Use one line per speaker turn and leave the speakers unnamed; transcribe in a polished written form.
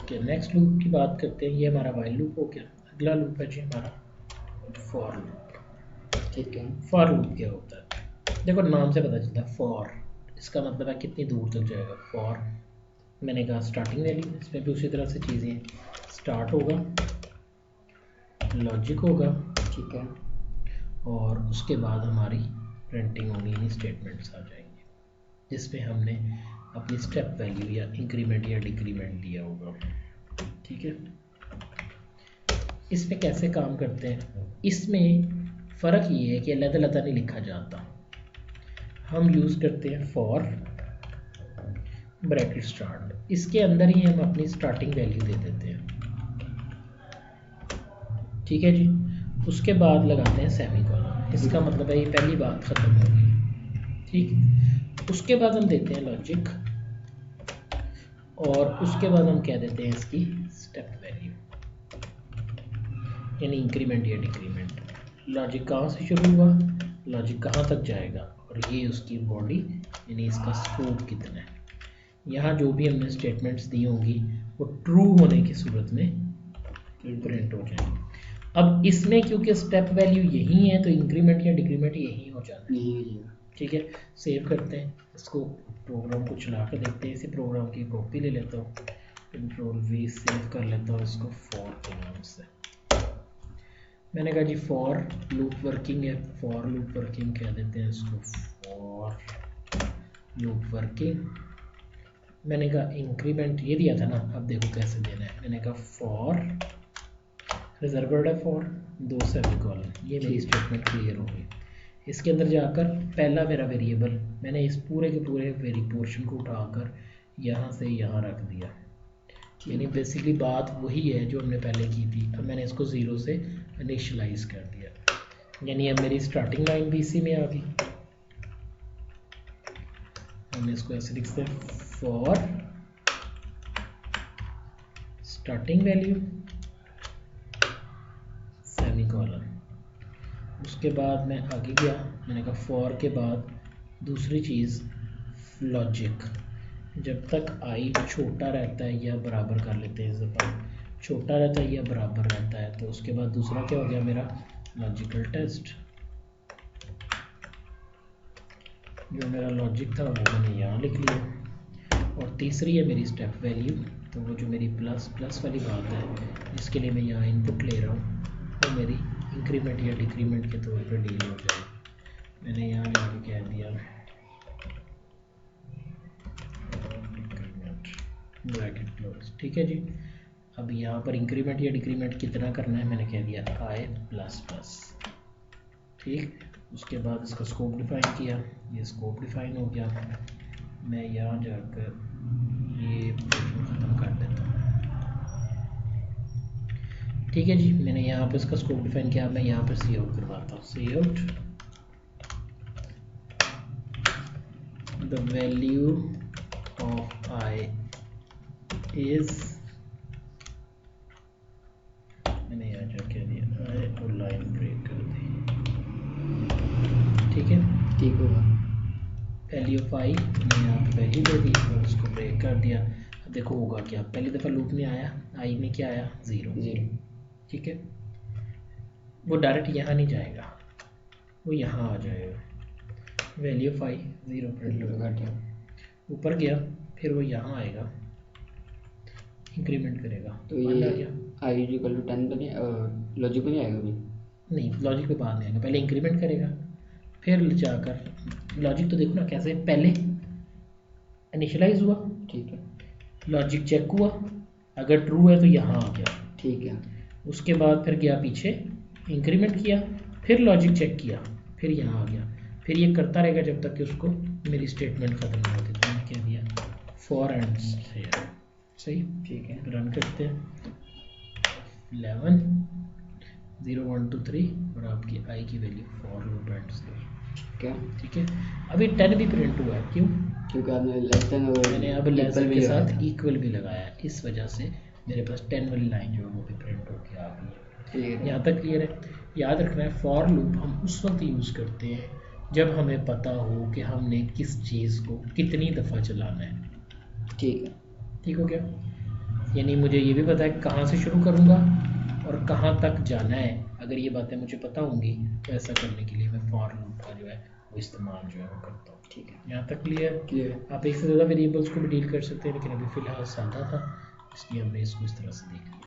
Okay, next loop की बात करते हैं। ये हमारा वाइल लूप हो गया। अगला लूप है जी हमारा फॉर लूप।
ठीक है।
फॉर लूप क्या होता है? देखो नाम से पता चलता है फॉर, इसका मतलब है कितनी दूर तक जाएगा। फॉर मैंने कहा स्टार्टिंग वैल्यू, इसमें भी उसी तरह से चीज़ें स्टार्ट होगा, लॉजिक होगा,
ठीक है।
और उसके बाद हमारी प्रिंटिंग होगी, यानी स्टेटमेंट्स आ जाएंगे जिसमें हमने अपनी स्टेप वैल्यू या इंक्रीमेंट या डिक्रीमेंट दिया होगा। ठीक है, इसमें कैसे काम करते हैं? इसमें फ़र्क ये है कि अलग-अलग नहीं लिखा जाता। हम यूज़ करते हैं फॉर ब्रैकेट स्टार्ट, इसके अंदर ही हम अपनी स्टार्टिंग वैल्यू दे देते हैं। ठीक है जी, उसके बाद लगाते हैं सेमीकोलन, इसका मतलब है ये पहली बात ख़त्म हो गई। ठीक, उसके बाद हम देते हैं लॉजिक, और उसके बाद हम कह देते हैं इसकी स्टेप वैल्यू, यानी इंक्रीमेंट या डिक्रीमेंट। लॉजिक कहाँ से शुरू हुआ, लॉजिक कहाँ तक जाएगा, और ये उसकी बॉडी यानी इसका स्कोप कितना है। यहाँ जो भी हमने स्टेटमेंट्स दी होंगी वो ट्रू होने की सूरत में प्रिंट हो जाएंगे। अब इसमें क्योंकि स्टेप वैल्यू यही है तो इंक्रीमेंट या डिक्रीमेंट यही हो जाना है। ठीक है, सेव करते हैं इसको, प्रोग्राम को चला कर देखते हैं। इसी प्रोग्राम की कॉपी ले लेता हूँ, कंट्रोल वी, सेव कर लेता हूँ इसको फॉर के नाम से। मैंने कहा जी फॉर लूप वर्किंग है, फॉर लूप वर्किंग कह देते हैं इसको, फॉर लूप वर्किंग। मैंने कहा इंक्रीमेंट ये दिया था ना, अब देखो कैसे देना है। मैंने कहा फॉर रिजर्वर्ड है फॉर, 2 सेमीकोलन, ये मेरी स्टेटमेंट क्लियर हो गई। इसके अंदर जाकर पहला मेरा वेरिएबल मैंने इस पूरे के पूरे वेरी पोर्शन को उठाकर यहाँ से यहाँ रख दिया, यानी बेसिकली बात वही है जो हमने पहले की थी। अब मैंने इसको 0 से इनिशियलाइज कर दिया, यानी अब मेरी स्टार्टिंग लाइन भी इसी में आ गई। हम इसको ऐसे लिखते हैं फॉर स्टार्टिंग वैल्यू सेमीकोलन। उसके बाद मैं आगे गया, मैंने कहा फॉर के बाद दूसरी चीज़ लॉजिक, जब तक आई छोटा रहता है या बराबर कर लेते हैं, इस दफ़ा छोटा रहता है या बराबर रहता है, तो उसके बाद दूसरा क्या हो गया मेरा लॉजिकल टेस्ट। जो मेरा लॉजिक था वो मैंने यहाँ लिख लिया, और तीसरी है मेरी स्टेप वैल्यू। तो वो जो मेरी प्लस प्लस वाली बात है जिसके लिए मैं यहाँ इनपुट ले रहा हूँ वो मेरी इंक्रीमेंट या डिक्रीमेंट के तौर पर डील हो जाए। मैंने यहाँ जाके कह दिया ब्रैकेट क्लोज। ठीक है जी, अब यहाँ पर इंक्रीमेंट या डिक्रीमेंट कितना करना है मैंने कह दिया i प्लस प्लस। ठीक, उसके बाद इसका स्कोप डिफाइन किया, ये स्कोप डिफाइन हो गया। मैं यहाँ जाकर ये ख़त्म कर देता हूँ। ठीक है जी, मैंने यहाँ पर इसका स्कोप डिफाइन किया। मैं यहाँ पर सी आउट करवाता हूँ, see out the value of i is, मैंने यहाँ जो कह दिया i और लाइन ब्रेक कर दी। ठीक है,
ठीक होगा।
वैल्यू ऑफ i मैंने यहाँ पे वैल्यू दे दी और उसको ब्रेक कर दिया। अब देखो होगा क्या, पहली दफ़ा लूप में आया i में क्या आया 0। ठीक है, वो डायरेक्ट यहाँ नहीं जाएगा, वो यहाँ आ जाएगा। वैल्यू ऑफ i 0 प्रिंट होगा, ऊपर गया फिर वो यहाँ आएगा, इंक्रीमेंट करेगा।
तो ये आई इक्वल टू 10 बने, लॉजिक में नहीं आएगा अभी? नहीं,
लॉजिक पे बाद में आएगा, पहले इंक्रीमेंट करेगा फिर जाकर लॉजिक। तो देखो ना कैसे, पहले इनिशियलाइज हुआ,
ठीक है,
लॉजिक चेक हुआ, अगर ट्रू है तो यहाँ आ गया।
ठीक है, उसके
बाद फिर गया पीछे इंक्रीमेंट किया, फिर लॉजिक चेक किया, फिर यहाँ आ गया, फिर ये करता रहेगा जब तक कि उसको मेरी स्टेटमेंट ख़त्म नहीं होती। तो मैंने कह दिया फॉर एंड सही।
ठीक है,
रन करते हैं 11 0 1 2 3 और आपकी आई की वैल्यू फॉर लूप एंड से।
क्या?
ठीक है, अभी 10 भी प्रिंट हुआ है, क्यों?
क्योंकि आपने लेस देन और
मैंने अब लेस देन के साथ इक्वल भी लगाया है, इस वजह से मेरे पास 10 वाली लाइन जो है वो भी प्रिंट होकर आ गई है। यहाँ तक क्लियर है? याद रखना है फॉर लूप हम उस वक्त यूज़ करते हैं जब हमें पता हो कि हमने किस चीज़ को कितनी दफ़ा चलाना है।
ठीक है,
ठीक हो गया? यानी मुझे ये भी पता है कहाँ से शुरू करूँगा और कहाँ तक जाना है। अगर ये बातें मुझे पता होंगी तो ऐसा करने के लिए मैं फॉर लूप का जो है वो इस्तेमाल जो है वो करता हूँ। ठीक है, यहाँ तक क्लियर। आप एक से ज़्यादा वेरिएबल्स को भी डील कर सकते हैं, लेकिन अभी फ़िलहाल सादा था इसलिए हमने इसको इस तरह से देख लिया।